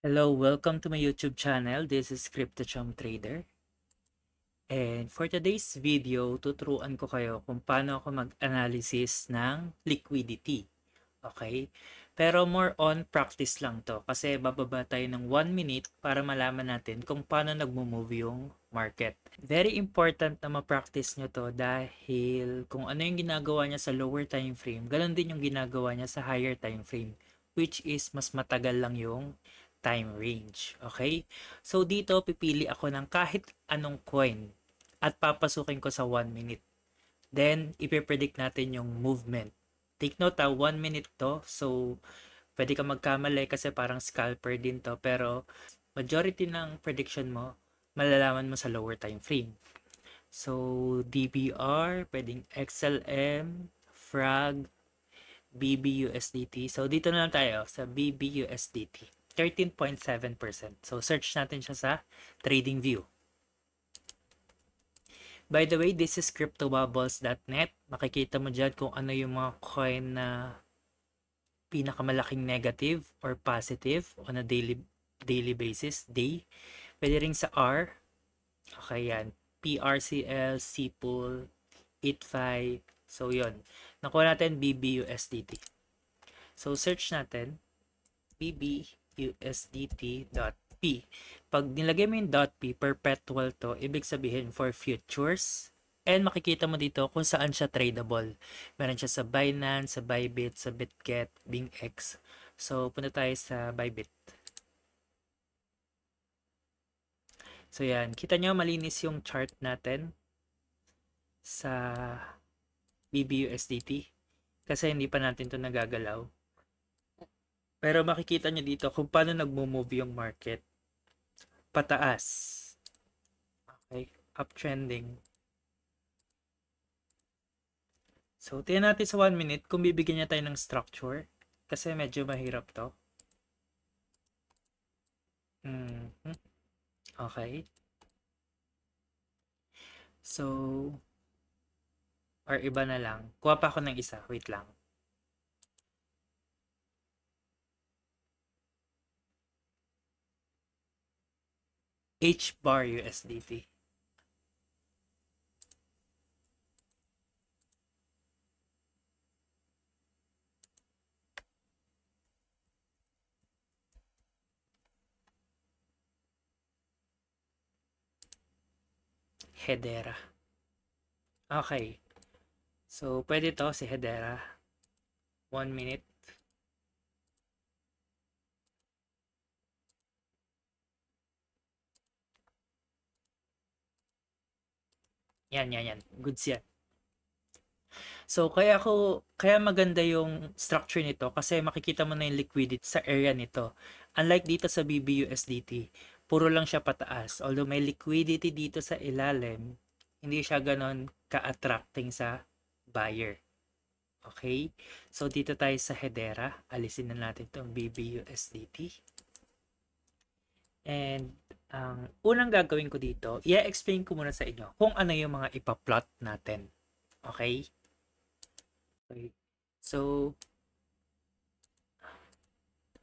Hello, welcome to my YouTube channel. This is CryptoChum Trader. And for today's video, tuturuan ko kayo kung paano ako mag-analysis ng liquidity. Okay? Pero more on practice lang to kasi bababa tayo ng 1 minute para malaman natin kung paano nagmo-move yung market. Very important na ma-practice nyo to dahil kung ano yung ginagawa niya sa lower time frame, ganun din yung ginagawa niya sa higher time frame, which is mas matagal lang yung time range. Okay? So, dito pipili ako ng kahit anong coin at papasukin ko sa 1 minute. Then, ipipredict natin yung movement. Take note 1 minute to. So, pwede ka magkamali kasi parang scalper din to. Pero, majority ng prediction mo, malalaman mo sa lower time frame. So, DBR, pwedeng XLM, FRAG, BBUSDT. So, dito na lang tayo sa BBUSDT. 13.7%. So, search natin siya sa TradingView. By the way, this is cryptobubbles.net. Makikita mo dyan kung ano yung mga coin na pinakamalaking negative or positive on a daily basis, day. Pwede rin sa R. Okay, yan. PRCL, CPOOL, ETFI. So, yon. Nakuha natin BBUSDT. So, search natin BBUSDT.P. Pag nilagay mo yung .P, perpetual to, ibig sabihin for futures. And makikita mo dito kung saan siya tradable. Meron siya sa Binance, sa Bybit, sa BitGet, BingX. So, punta tayo sa Bybit. So, yan. Kita nyo, malinis yung chart natin sa BBUSDT. Kasi hindi pa natin to nagagalaw. Pero makikita nyo dito kung paano nagmo-move yung market. Pataas. Okay, uptrending. So, tingnan natin sa 1 minute kung bibigyan niya tayo ng structure. Kasi medyo mahirap to. Okay. So, or iba na lang. Kuha pa ako ng isa. Wait lang. HBAR USDT. Hedera. Okay. So, pwede to si Hedera. 1 minute. Yan. Goods yan. So, kaya maganda yung structure nito kasi makikita mo na yung liquidity sa area nito. Unlike dito sa BBUSDT, puro lang siya pataas. Although may liquidity dito sa ilalim, hindi siya ganon ka-attracting sa buyer. Okay? So, dito tayo sa Hedera. Alisin na natin itong BBUSDT. And, ang unang gagawin ko dito, i-explain ko muna sa inyo kung ano yung mga ipa-plot natin. Okay? Okay. So,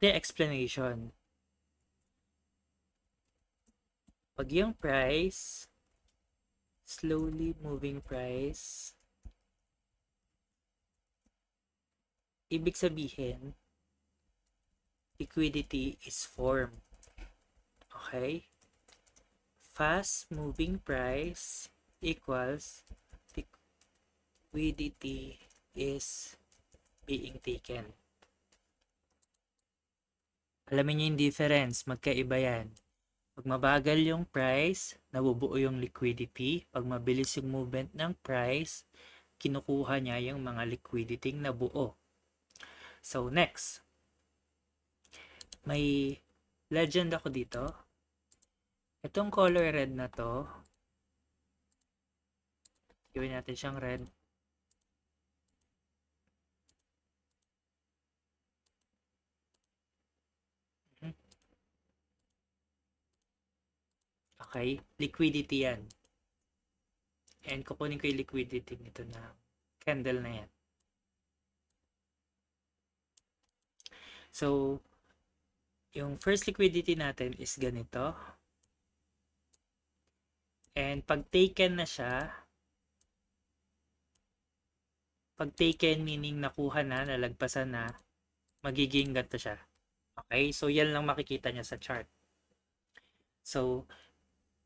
the explanation. Pag yung price, slowly moving price, ibig sabihin, liquidity is formed. Okay? Fast moving price equals liquidity is being taken. Alamin niyo yung difference, magkaiba yan. Pag mabagal yung price, nabubuo yung liquidity. Pag mabilis yung movement ng price, kinukuha niya yung mga liquidity na buo. So, next. May legend ako dito. Itong color red na to, gawin natin siyang red. Okay, liquidity yan. And kukunin ko yung liquidity nito na candle na yan. So, Yung first liquidity natin is ganito. And pag taken na siya, pag taken meaning nakuha na, nalagpasan na, magiging ganito siya. Okay? So, yan lang makikita niya sa chart. So,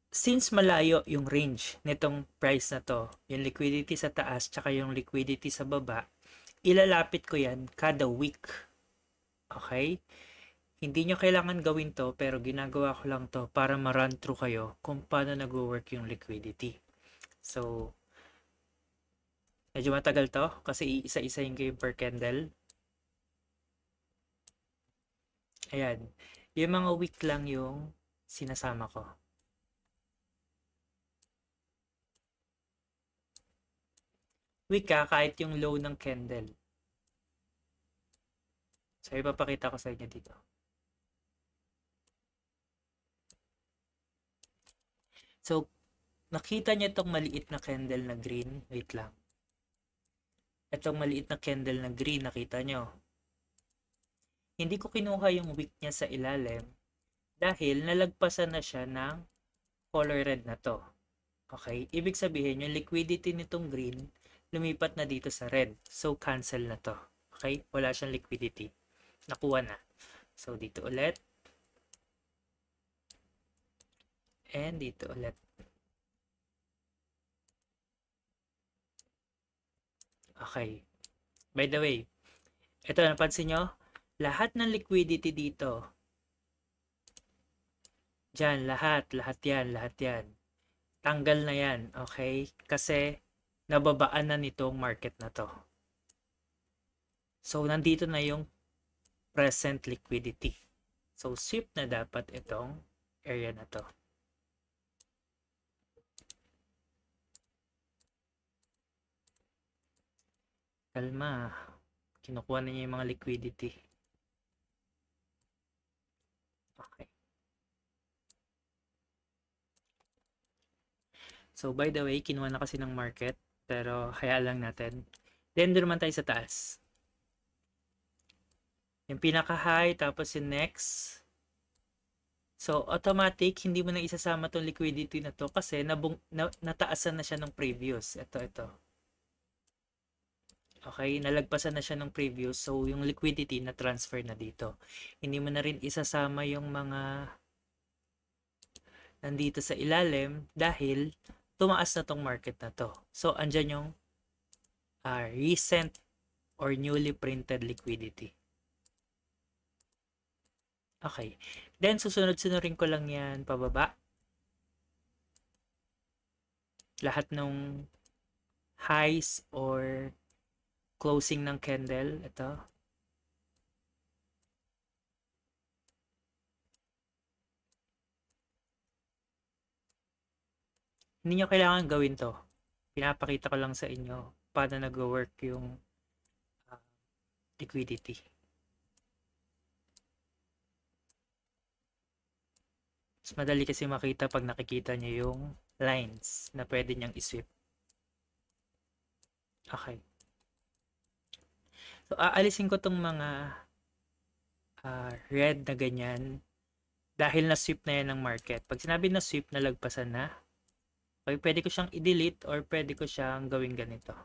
since malayo yung range nitong price na to, yung liquidity sa taas tsaka yung liquidity sa baba, ilalapit ko yan kada week. Okay? Hindi nyo kailangan gawin to, pero ginagawa ko lang to para ma-run through kayo kung paano nag-work yung liquidity. So, medyo matagal to kasi isa-isahin ko yung per candle. Ayan. Yung mga week lang yung sinasama ko. Week kahit yung low ng candle. So, ipapakita ko sa inyo dito. So, nakita niyo itong maliit na candle na green. Wait lang. Itong maliit na candle na green, nakita nyo. Hindi ko kinuha yung wick niya sa ilalim dahil nalagpasan na siya ng color red na to. Okay? Ibig sabihin, yung liquidity nitong green, lumipat na dito sa red. So, cancel na to. Okay? Wala siyang liquidity. Nakuha na. So, dito ulit. And dito ulit. Okay. By the way, ito napansin nyo? Lahat ng liquidity dito, dyan, lahat yan. Tanggal na yan, okay? Kasi, nababaan na nitong market na to. So, nandito na yung present liquidity. So, sweep na dapat itong area na to. Kalma. Kinukuha na niya yung mga liquidity. Okay. So, by the way, kinuha na kasi ng market. Pero, hayaan lang natin. Then, doon naman tayo sa taas. Yung pinaka-high, tapos yung next. So, automatic, hindi mo na isasama tong liquidity na to kasi nataasan na siya ng previous. Ito. Okay, nalagpasan na siya ng previous. So, yung liquidity na transfer na dito. Hindi mo na rin isasama yung mga nandito sa ilalim dahil tumaas na tong market na to. So, andyan yung recent or newly printed liquidity. Okay. Then, susunod-sunurin ko lang yan pababa. Lahat ng highs or closing ng candle. Ito. Hindi nyo kailangan gawin to. Pinapakita ko lang sa inyo paano nag-work yung liquidity. Mas madali kasi makita pag nakikita nyo yung lines na pwede nyang isweep. Okay. So, aalisin ko tong mga red na ganyan dahil na-sweep na yan ng market. Pag sinabi na sweep, nalagpasan na. Okay, pwede ko siyang i-delete or pwede ko siyang gawin ganito.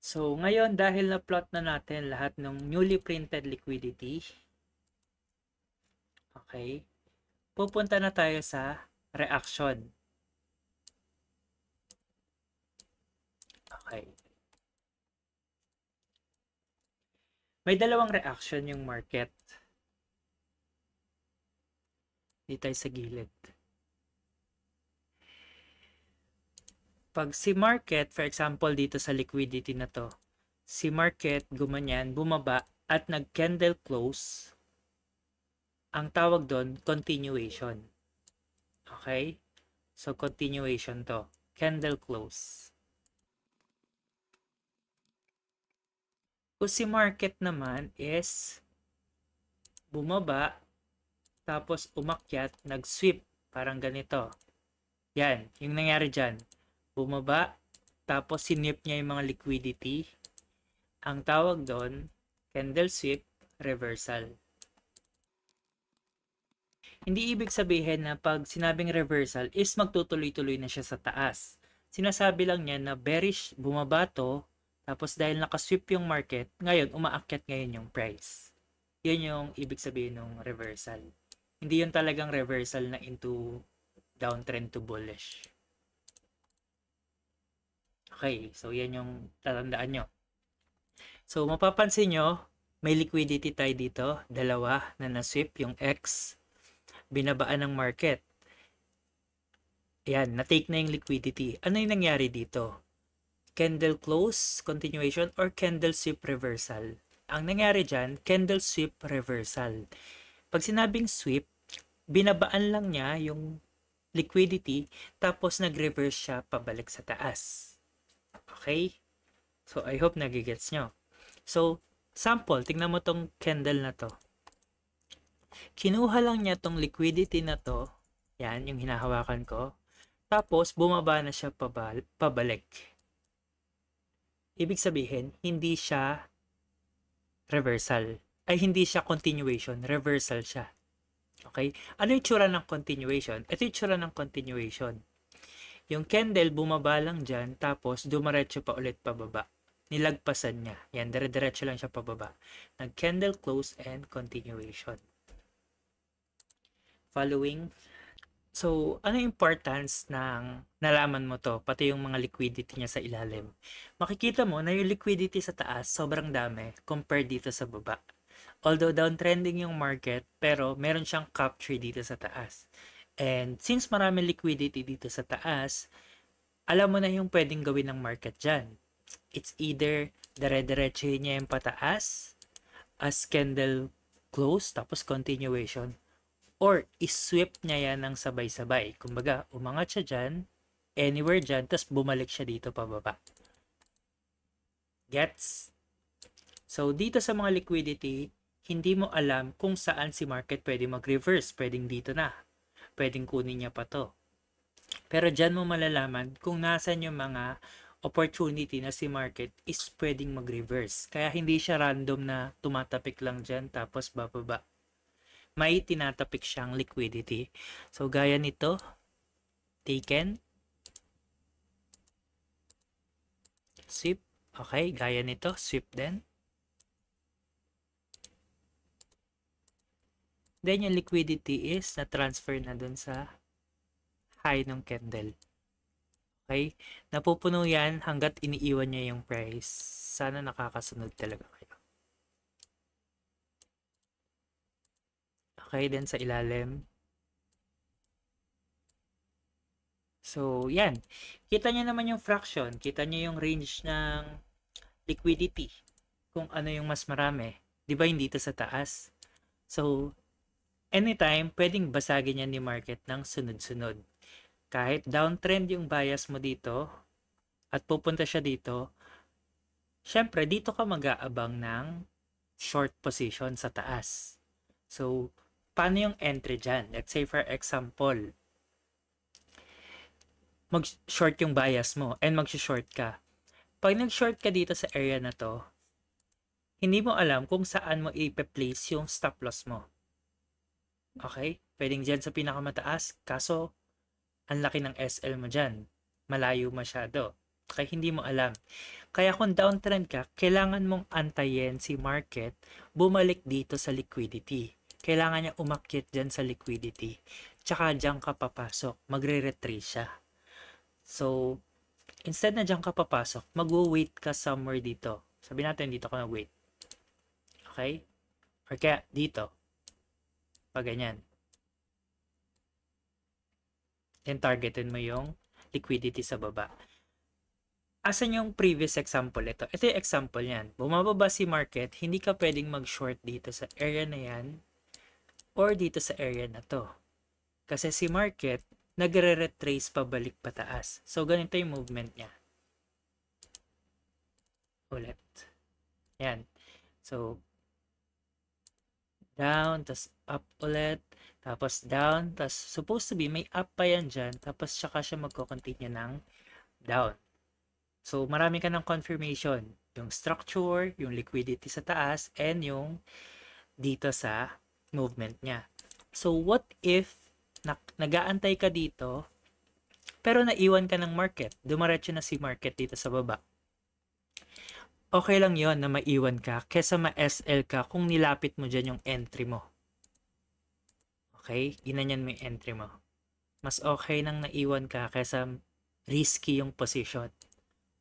So, ngayon dahil na-plot na natin lahat ng newly printed liquidity, okay, pupunta na tayo sa reaction. Okay. May dalawang reaction yung market. Dito tayo sa gilid. Pag si market, for example, dito sa liquidity na to, si market gumanyan, bumaba, at nag-candle close, ang tawag doon, continuation. Okay? So, continuation to. Candle close. Kung si market naman is bumaba, tapos umakyat, nag-sweep, parang ganito. Yan, yung nangyari dyan. Bumaba, tapos sinip niya yung mga liquidity. Ang tawag doon, candle sweep reversal. Hindi ibig sabihin na pag sinabing reversal is magtutuloy-tuloy na siya sa taas. Sinasabi lang niya na bearish, bumaba to, tapos dahil nakasweep yung market, ngayon umaakyat ngayon yung price. Yun yung ibig sabihin ng reversal. Hindi yun talagang reversal na into downtrend to bullish. Okay, so yan yung tatandaan nyo. So mapapansin nyo, may liquidity tayo dito, dalawa na na-sweep, yung X, binabaan ng market. Yan, na-take na yung liquidity. Ano yung nangyari dito? Candle close, continuation, or candle sweep reversal? Ang nangyari dyan, candle sweep reversal. Pag sinabing sweep, binabaan lang niya yung liquidity, tapos nag-reverse siya pabalik sa taas. Okay? So, I hope nagigets nyo. So, sample, tingnan mo tong candle na to. Kinuha lang niya tong liquidity na to, yan, yung hinahawakan ko, tapos bumaba na siya pabalik. Ibig sabihin, hindi siya reversal. Ay, hindi siya continuation, reversal siya. Okay? Ano yung tsura ng continuation? Ito yung tsura ng continuation. Yung candle bumaba lang dyan, tapos dumaretso pa ulit pababa. Nilagpasan niya. Yan, dire-diretso lang siya pababa. Nag-candle close and continuation. Following. So, ano yung importance ng nalaman mo to, pati yung mga liquidity niya sa ilalim? Makikita mo na yung liquidity sa taas, sobrang dami compared dito sa baba. Although downtrending yung market, pero meron siyang capture dito sa taas. And since marami liquidity dito sa taas, alam mo na yung pwedeng gawin ng market dyan. It's either dire-diretsuhin niya yung pataas as candle close, tapos continuation, or isweep niya yan ng sabay-sabay. Kumbaga, umangat siya dyan, anywhere dyan, tapos bumalik siya dito pababa. Gets? So, dito sa mga liquidity, hindi mo alam kung saan si market pwede mag-reverse. Pwedeng dito na. Pwedeng kunin niya pa to. Pero dyan mo malalaman kung nasan yung mga opportunity na si market is pwedeng mag-reverse. Kaya hindi siya random na tumatapik lang dyan tapos bababa. May tinatapik siyang liquidity. So, gaya nito, taken, sweep, okay, gaya nito, sweep din. Then, yung liquidity is na-transfer na dun sa high ng candle. Okay, napupuno yan hanggat iniiwan niya yung price. Sana nakakasunod talaga kayo. Okay, then sa ilalim. So, yan. Kita nyo naman yung fraction. Kita nyo yung range ng liquidity. Kung ano yung mas marami. Di ba hindi ito sa taas? So, anytime, pwedeng basagin yan ni market ng sunod-sunod. Kahit downtrend yung bias mo dito, at pupunta siya dito, syempre, dito ka mag-aabang ng short position sa taas. So, paano yung entry dyan? Let's say for example, mag-short yung bias mo and mag-short ka. Pag nag-short ka dito sa area na to, hindi mo alam kung saan mo i-place yung stop loss mo. Okay? Pwedeng dyan sa pinakamataas, kaso ang laki ng SL mo dyan. Malayo masyado. Kaya hindi mo alam. Kaya kung downtrend ka, kailangan mong antayin si market bumalik dito sa liquidity. Kailangan niya umakyat dyan sa liquidity. Tsaka dyan ka papasok. Magre-retrace siya. So, instead na dyan ka papasok, mag-wait ka somewhere dito. Sabi natin dito ka na-wait. Okay? Or kaya dito. Pag ganyan. Then targetin mo yung liquidity sa baba. Asan yung previous example ito? Ito yung example yan. Bumababa si market, hindi ka pwedeng mag-short dito sa area na yan or dito sa area na to. Kasi si market, nagre-retrace pabalik pataas. So, ganito yung movement niya. Ulit. Yan. So, down, tas up ulit, tapos down, tas supposed to be may up pa yan dyan, tapos tsaka siya magko-continue ng down. So, marami ka ng confirmation. Yung structure, yung liquidity sa taas, and yung dito sa movement niya. So, what if nag-aantay ka dito, pero naiwan ka ng market? Dumaretso na si market dito sa baba. Okay lang yon na maiwan ka kesa ma-SL ka kung nilapit mo dyan yung entry mo. Okay? Ginanyan mo yung entry mo. Mas okay nang naiwan ka kesa risky yung position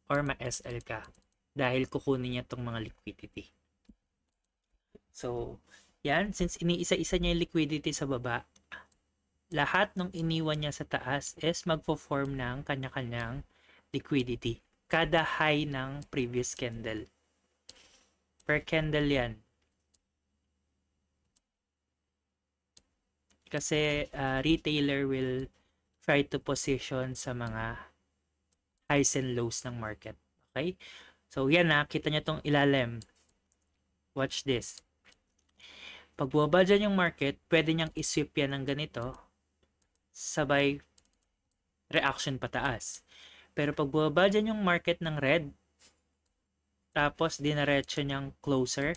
or ma-SL ka dahil kukunin niya tong mga liquidity. So, yan, since iniisa-isa niya yung liquidity sa baba, lahat ng iniwan niya sa taas is magpo-form ng kanya-kanyang liquidity. Kada high ng previous candle. Per candle yan. Kasi retailer will try to position sa mga highs and lows ng market. Okay? So, yan na. Kita niyo tong ilalim. Watch this. Pag bumaba dyan yung market, pwede niyang isweep yan ng ganito. Sabay reaction pataas. Pero pag bumaba dyan yung market ng red, tapos dinaretso niyang closer,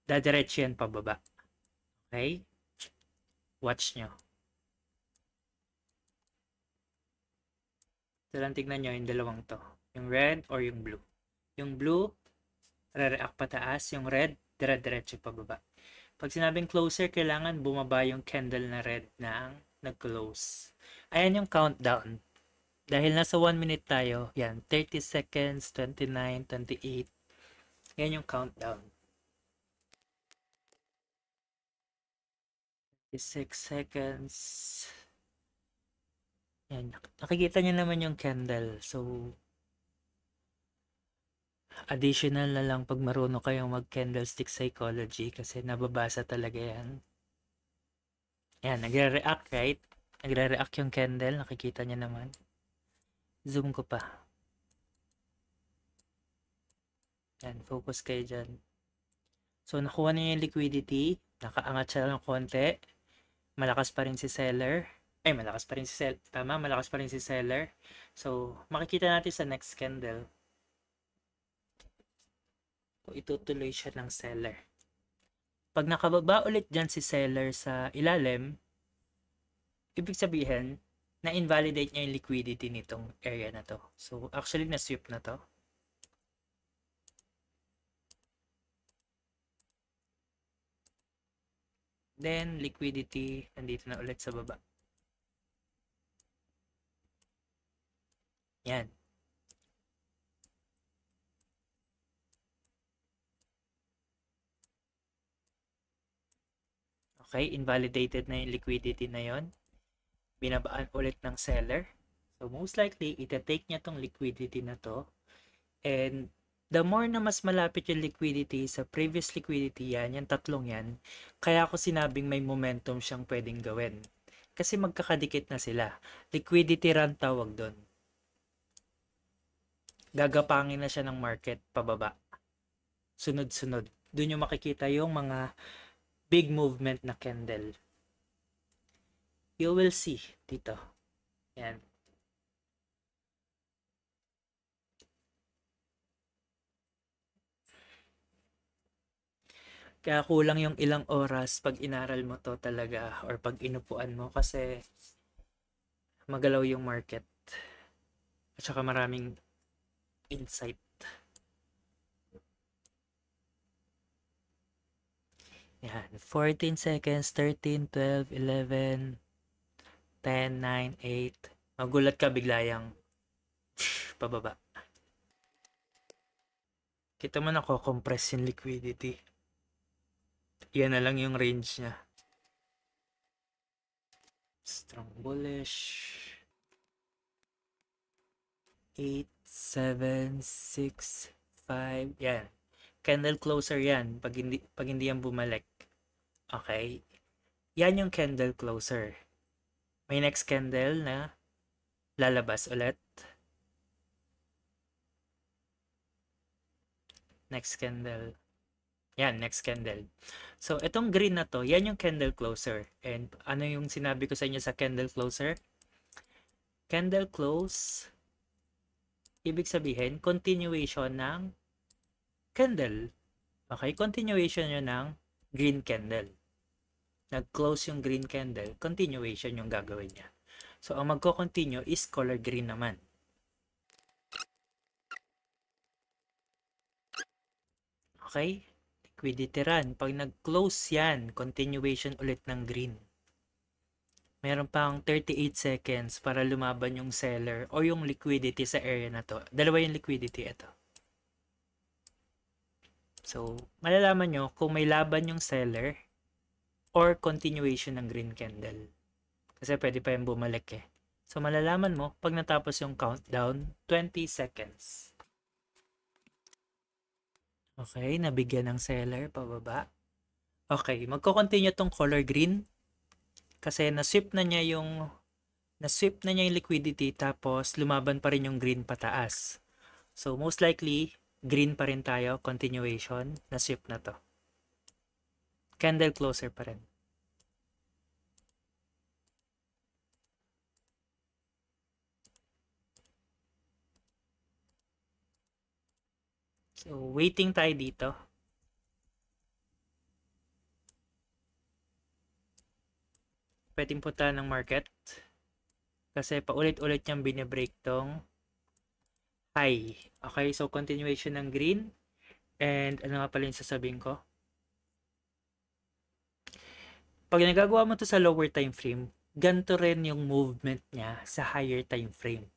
dadiretso yan pababa. Okay? Watch nyo. So lang tignan nyo yung dalawang to. Yung red or yung blue. Yung blue, re-react pataas. Yung red, dire-diretso pababa. Pag sinabing closer, kailangan bumaba yung candle na red na nag-close. Ayan yung countdown. Dahil nasa 1 minute tayo, yan, 30 seconds, 29, 28. Yan yung countdown. 6 seconds. Yan, nakikita niyo naman yung candle. So, additional na lang pag marunong kayong mag-candlestick psychology kasi nababasa talaga yan. Yan, nagre-react, right? Nagre-react yung candle, nakikita niyo naman. Zoom ko pa. Yan, focus kayo dyan. So, nakuha niya yung liquidity. Nakaangat siya ng konti. Malakas pa rin si seller. Malakas pa rin si seller. Tama, malakas pa rin si seller. So, makikita natin sa next candle. Itutuloy siya ng seller. Pag nakababa ulit dyan si seller sa ilalim, ibig sabihin, na-invalidate niya yung liquidity nitong area na to. So, actually, na-sweep na to. Then, liquidity, nandito na ulit sa baba. Yan. Okay, invalidated na yung liquidity na yon. Binabaan ulit ng seller. So, most likely, ita-take niya tong liquidity na to. And, the more na mas malapit yung liquidity sa previous liquidity yan, yung tatlong yan, kaya ako sinabing may momentum siyang pwedeng gawin. Kasi magkakadikit na sila. Liquidity run tawag doon. Gagapangin na siya ng market pababa. Sunod-sunod. Doon yung makikita yung mga big movement na candle. You will see dito. Yan. Kaya kulang yung ilang oras pag inaral mo to talaga or pag inupuan mo kasi magalaw yung market. At saka maraming insight. Yan. 14 seconds, 13, 12, 11, 10, 9, 8. Magulat ka bigla yung pababa. Kita mo nako-compress yung liquidity. Yan na lang yung range niya. Strong bullish. 8, 7, 6, 5. Yan. Candle closer yan pag hindi yan bumalik. Okay? Yan yung candle closer. May next candle na lalabas ulit. Next candle. Yan, next candle. So, itong green na to, yan yung candle closer. And ano yung sinabi ko sa inyo sa candle closer? Candle close, ibig sabihin, continuation ng candle. Okay, continuation yun ng green candle. Nag-close yung green candle, continuation yung gagawin niya. So, ang magko-continue is color green naman. Okay? Liquidity run. Pag nag-close yan, continuation ulit ng green. Meron pang 38 seconds para lumaban yung seller o yung liquidity sa area na to. Dalawa yung liquidity ito. So, malalaman nyo kung may laban yung seller or continuation ng green candle. Kasi pwede pa yung bumalik eh. So, malalaman mo pag natapos yung countdown, 20 seconds. Okay, nabigyan ng seller, pababa. Okay, magko-continue tong color green kasi na-sweep na niya yung liquidity tapos lumaban pa rin yung green pataas. So, most likely, green pa rin tayo, continuation, na-sweep na to. Candle closer pa rin. So, waiting tayo dito. Pwedeng punta ng market. Kasi paulit-ulit niyang binibreak tong high. Okay, so continuation ng green. And ano nga pala yung sasabihin ko? Pag nagagawa mo to sa lower time frame, ganito rin yung movement niya sa higher time frame.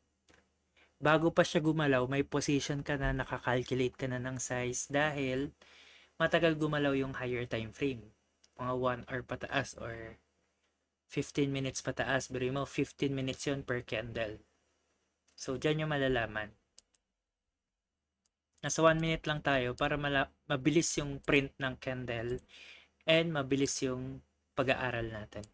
Bago pa siya gumalaw, may position ka na, nakakalculate ka na ng size dahil matagal gumalaw yung higher time frame. Mga 1 hour pataas or 15 minutes pataas. Pero mo, 15 minutes yun per candle. So, dyan yung malalaman. Nasa 1 minute lang tayo para mabilis yung print ng candle and mabilis yung pag-aaral natin.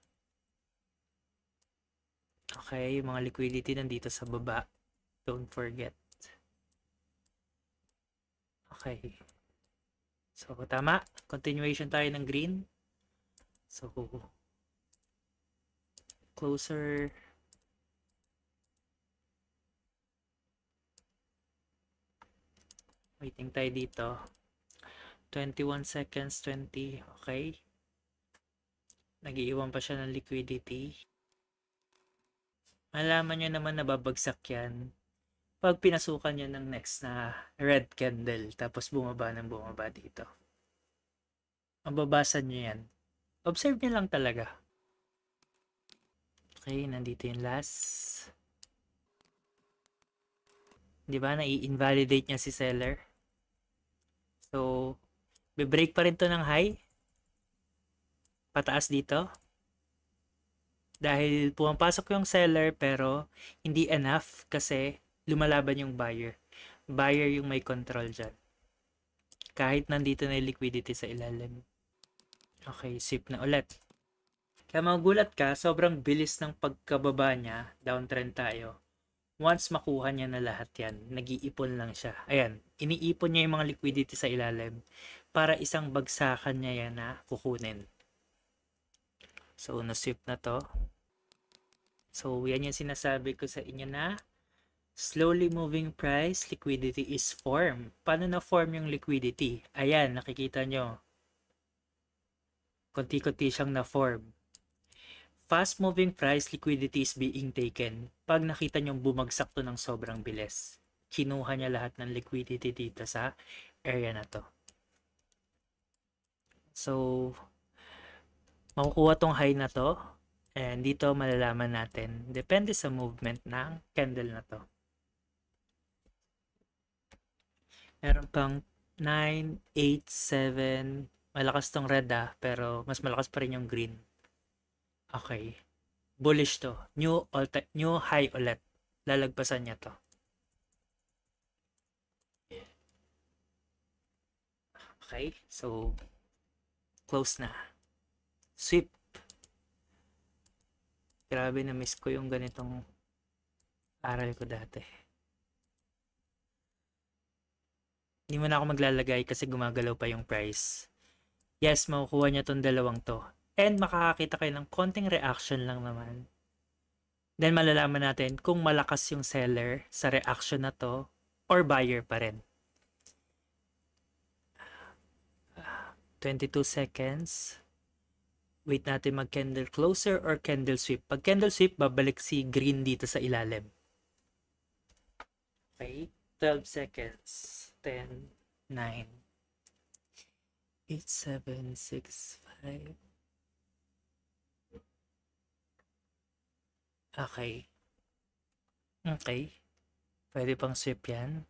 Okay, yung mga liquidity nandito sa baba. Don't forget. Okay. So, tama. Continuation tayo ng green. So, closer. Waiting tayo dito. 21 seconds, 20. Okay. Nag-iiwan pa siya ng liquidity. Malaman nyo naman na babagsak yan pag pinasukan nyo ng next na red candle tapos bumaba dito. Mababasa nyo yan. Observe nyo lang talaga. Okay, nandito yung last. Di ba? Na-invalidate niya si seller. So, be-break pa rin to ng high. Pataas dito. Dahil pumapasok yung seller pero hindi enough kasi lumalaban yung buyer. Buyer yung may control dyan. Kahit nandito na yung liquidity sa ilalim. Okay, sweep na ulit. Kaya magugulat ka, sobrang bilis ng pagkababa niya. Downtrend tayo. Once makuha niya na lahat yan, nag-iipon lang siya. Ayan, iniipon niya yung mga liquidity sa ilalim para isang bagsakan niya yan na kukunin. So, na-sweep na to. So, yan yung sinasabi ko sa inyo na slowly moving price, liquidity is form. Paano na-form yung liquidity? Ayan, nakikita nyo. Konti-konti siyang na-form. Fast moving price, liquidity is being taken. Pag nakita nyo bumagsak to ng sobrang bilis, kinuha niya lahat ng liquidity dito sa area na to. So, makukuha tong high na to. And dito malalaman natin, depende sa movement ng candle na to. Meron pang 9, 8, 7. Malakas tong red pero mas malakas pa rin yung green. Okay. Bullish to. New high ulit. Lalagpasan niya to. Okay. So, close na. Sweep. Grabe, na-miss ko yung ganitong aral ko dati. Hindi mo na ako maglalagay kasi gumagalaw pa yung price. Yes, makukuha niya tong dalawang to. And makakakita kayo ng konting reaction lang naman. Then malalaman natin kung malakas yung seller sa reaction na to or buyer pa rin. 22 seconds. Wait natin mag-candle closer or candle sweep. Pag candle sweep, babalik si green dito sa ilalim. Okay, 12 seconds. 10, 9, 8, 7, 6, 5. Okay. Okay. Pwede pang sweep yan.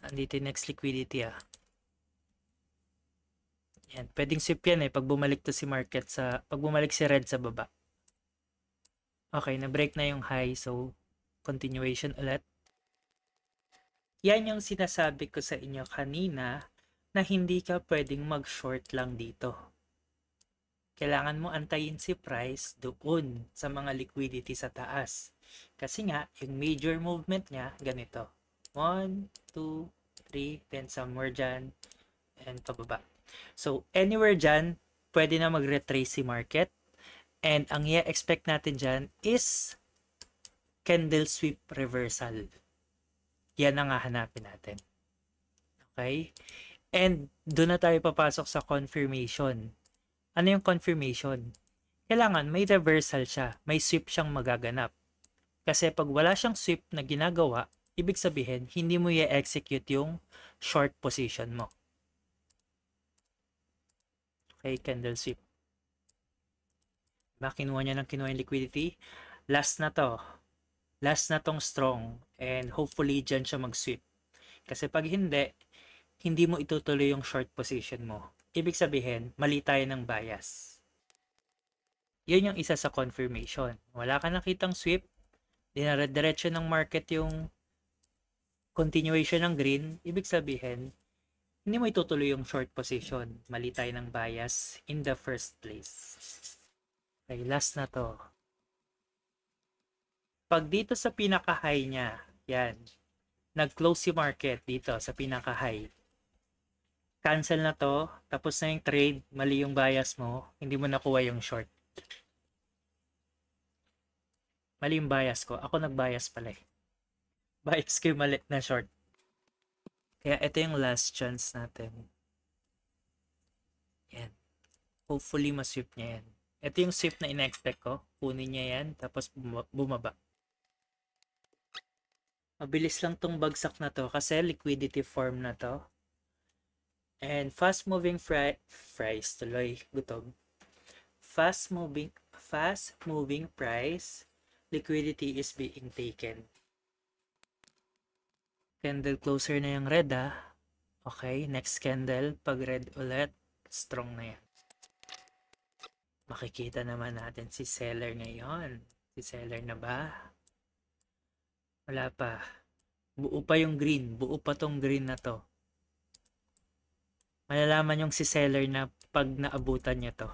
Andito yung next liquidity ah. Yan. Pwedeng sweep yan eh. Pag bumalik to si market sa, pag bumalik si red sa baba. Okay, na-break na yung high. So, continuation ulit. Yan yung sinasabi ko sa inyo kanina na hindi ka pwedeng mag-short lang dito. Kailangan mo antayin si price doon sa mga liquidity sa taas. Kasi nga, yung major movement niya, ganito. 1, 2, 3, then somewhere dyan, and pababa. So, anywhere dyan, pwede na mag-retrace si market. And ang i-expect natin dyan is candle sweep reversal. Yan ang hahanapin natin. Okay? And doon na tayo papasok sa confirmation. Ano yung confirmation? Kailangan may reversal siya. May sweep siyang magaganap. Kasi pag wala siyang sweep na ginagawa, ibig sabihin, hindi mo i-execute yung short position mo. Okay, candle sweep. Kinuha niya ng kinuha yung liquidity. Last na to. Last na tong strong. And hopefully, dyan siya mag-sweep. Kasi pag hindi mo itutuloy yung short position mo. Ibig sabihin, mali tayo ng bias. Yun yung isa sa confirmation. Wala ka nakitang sweep, dinarediretso ng market yung continuation ng green, ibig sabihin, hindi mo itutuloy yung short position. Mali tayo ng bias in the first place. Okay, last na to. Pag dito sa pinaka-high niya, yan, nag-close si market dito sa pinaka-high. Cancel na to, tapos na yung trade, mali yung bias mo, hindi mo nakuha yung short. Mali yung bias ko. Ako nag-bias pala eh. Bias ko yung mali na short. Kaya ito yung last chance natin. Yan. Hopefully ma-sweep niya yan. Ito yung sweep na in-expect ko. Kunin niya yan, tapos bumaba. Mabilis lang tong bagsak na to kasi liquidity form na to. And fast moving price tuloy gutom. Fast moving price, liquidity is being taken. Candle closer na yung red ah. Okay, next candle pag red ulit, strong na yan. Makikita naman natin si seller ngayon. Si seller na ba? Wala pa. Buo pa yung green. Buo pa tong green na to. Malalaman yung si seller na pag naabutan niya to.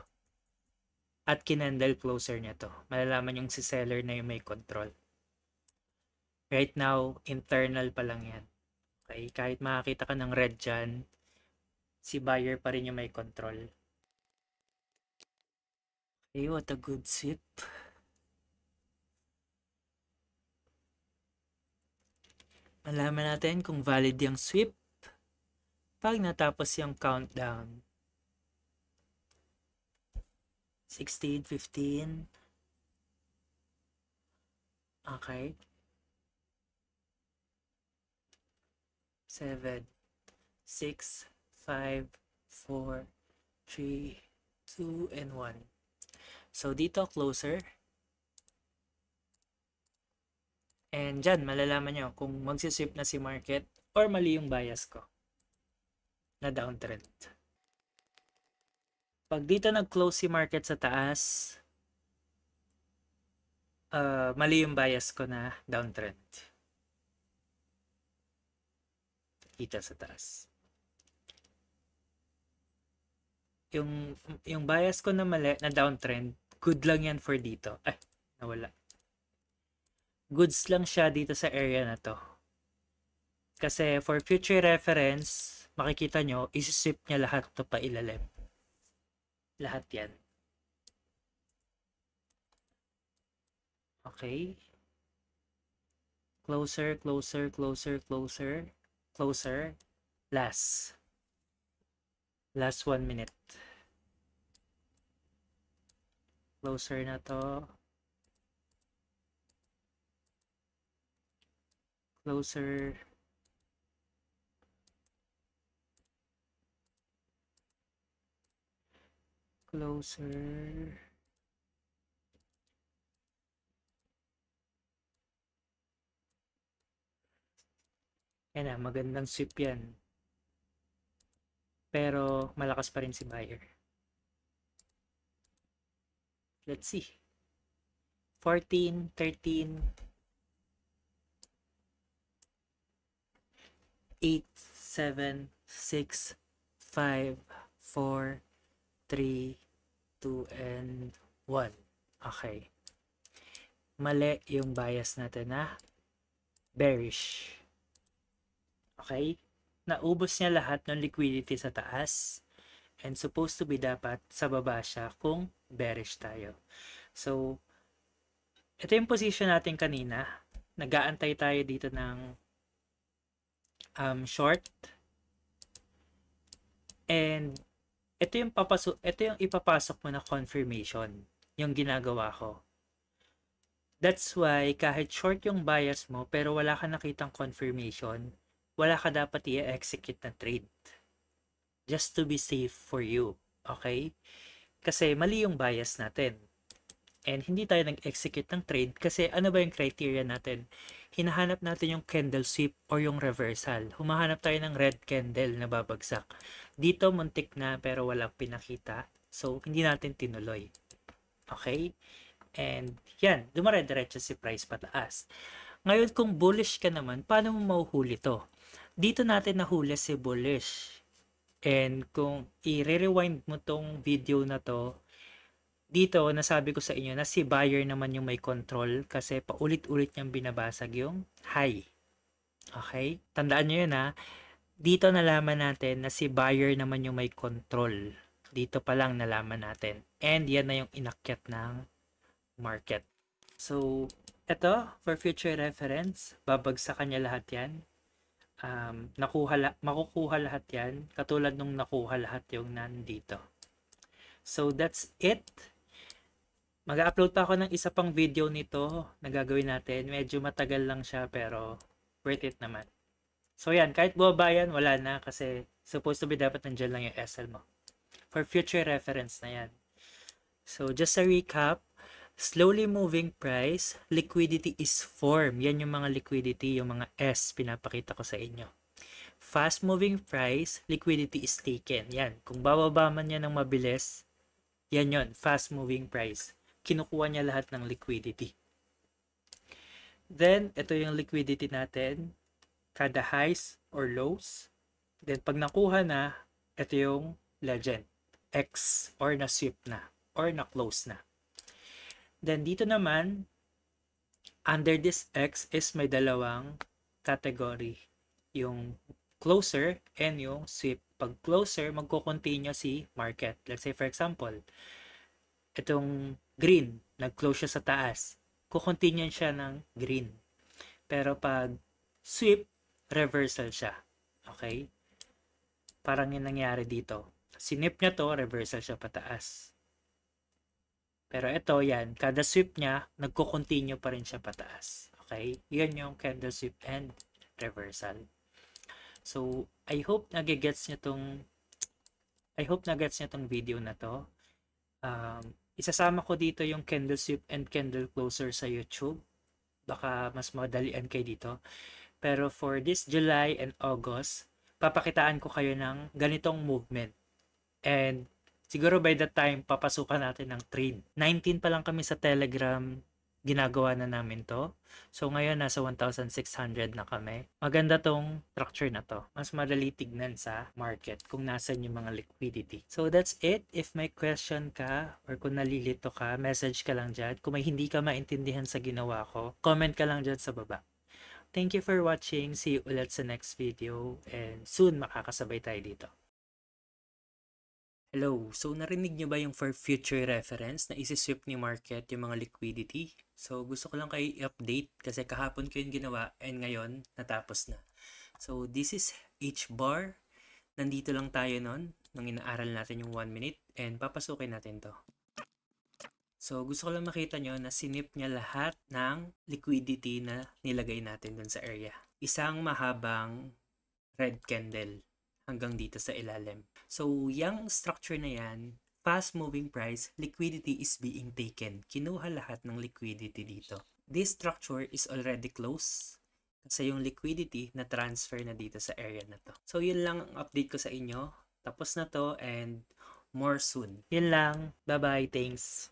At kinandle closer niya to. Malalaman yung si seller na yung may control. Right now, internal pa lang yan. Okay? Kahit makakita ka ng red dyan, si buyer pa rin yung may control. Okay, what a good sweep. Malaman natin kung valid yung sweep pag natapos yung countdown. 16, 15. Okay. 7, 6, 5, 4, 3, 2, and 1. So, dito closer. And dyan, malalaman nyo kung magsisweep na si market or mali yung bias ko na downtrend. Pag dito nag-close si market sa taas, mali yung bias ko na downtrend. Kita sa taas. Yung bias ko na mali na downtrend, good lang yan for dito. Ay, nawala. Goods lang siya dito sa area na to. Kasi for future reference, makikita nyo, isi-sweep niya lahat to pa ilalim. Lahat yan. Okay. Closer, closer, closer, closer, closer. Last 1 minute. Closer na to. Closer. Closer. Yan na, magandang sweep yan. Pero malakas pa rin si buyer. Let's see. 14, 13, 8, 7, 6, 5, 4, 3, 2, and 1. Okay. Mali yung bias natin na bearish. Okay? Naubos niya lahat ng liquidity sa taas. And supposed to be dapat sa baba siya kung bearish tayo. So, ito yung position natin kanina. Nag-aantay tayo dito ng short. And ito yung ipapasok mo na confirmation, yung ginagawa ko. That's why kahit short yung bias mo pero wala ka nakitang confirmation, wala ka dapat i-execute na trade. Just to be safe for you. Okay? Kasi mali yung bias natin. And hindi tayo nag-execute ng trade kasi ano ba yung criteria natin? Hinahanap natin yung candle sweep or yung reversal. Humahanap tayo ng red candle na babagsak. Dito muntik na pero walang pinakita. So, hindi natin tinuloy. Okay? And yan, dumare-diretso si price pataas. Ngayon, kung bullish ka naman, paano mo mahuhuli to? Dito natin nahuli si bullish. And kung i-rewind mo tong video na to, dito nasabi ko sa inyo na si buyer naman yung may control kasi paulit-ulit niyang binabasag yung high. Okay? Tandaan nyo yun ha. Dito nalaman natin na si buyer naman yung may control. Dito pa lang nalaman natin. And yan na yung inakyat ng market. So, ito, for future reference, babagsakan niya lahat yan. Makukuha lahat yan katulad nung nakuha lahat yung nandito. So that's it. Mag-upload pa ako ng isa pang video nito na gagawin natin. Medyo matagal lang siya pero worth it naman. So yan, kahit bumaba yan, wala na kasi supposed to be dapat nandiyan lang yung SL mo. For future reference na yan. So just a recap, slowly moving price, liquidity is formed. Yan yung mga liquidity, yung mga S pinapakita ko sa inyo. Fast moving price, liquidity is taken. Yan, kung bababa man yan ng mabilis, yan yon, fast moving price. Kinukuha niya lahat ng liquidity. Then, ito yung liquidity natin, kada highs or lows. Then, pag nakuha na, ito yung legend, X or na-sweep na or na-close na. Then, dito naman, under this X is may dalawang category. Yung closer and yung sweep. Pag closer, magko-continue si market. Let's say, for example, itong green, nag-close siya sa taas. Kukontinue siya ng green. Pero pag sweep, reversal siya. Okay? Parang yung nangyari dito. Sinip niya to, reversal siya pataas. Pero ito, yan, kada sweep niya, nagko-continue pa rin siya pataas. Okay? Yan yung candle sweep and reversal. So, I hope nagigets niyo tong video na to. Isasama ko dito yung candle sweep and candle closer sa YouTube. Baka mas madalian kayo dito. Pero for this July and August, papakitaan ko kayo ng ganitong movement. And siguro by that time, papasukan natin ng trade. 19 pa lang kami sa Telegram, ginagawa na namin to. So ngayon, nasa 1,600 na kami. Maganda tong structure na to. Mas madali tignan sa market kung nasan yung mga liquidity. So that's it. If may question ka or kung nalilito ka, message ka lang dyan. Kung may hindi ka maintindihan sa ginawa ko, comment ka lang dyan sa baba. Thank you for watching. See you ulit sa next video. And soon makakasabay tayo dito. Hello, so narinig nyo ba yung for future reference na isi-sweep ni market yung mga liquidity? So gusto ko lang kayo i-update kasi kahapon ko yung ginawa and ngayon natapos na. So this is H-bar. Nandito lang tayo nun nung inaaral natin yung 1 minute and papasukin natin to. So gusto ko lang makita nyo na sinip niya lahat ng liquidity na nilagay natin dun sa area. Isang mahabang red candle hanggang dito sa ilalim. So, yung structure na yan, fast moving price, liquidity is being taken. Kinuha lahat ng liquidity dito. This structure is already closed kasi yung liquidity na transfer na dito sa area na to. So, yun lang ang update ko sa inyo. Tapos na to and more soon. Yun lang. Bye-bye. Thanks.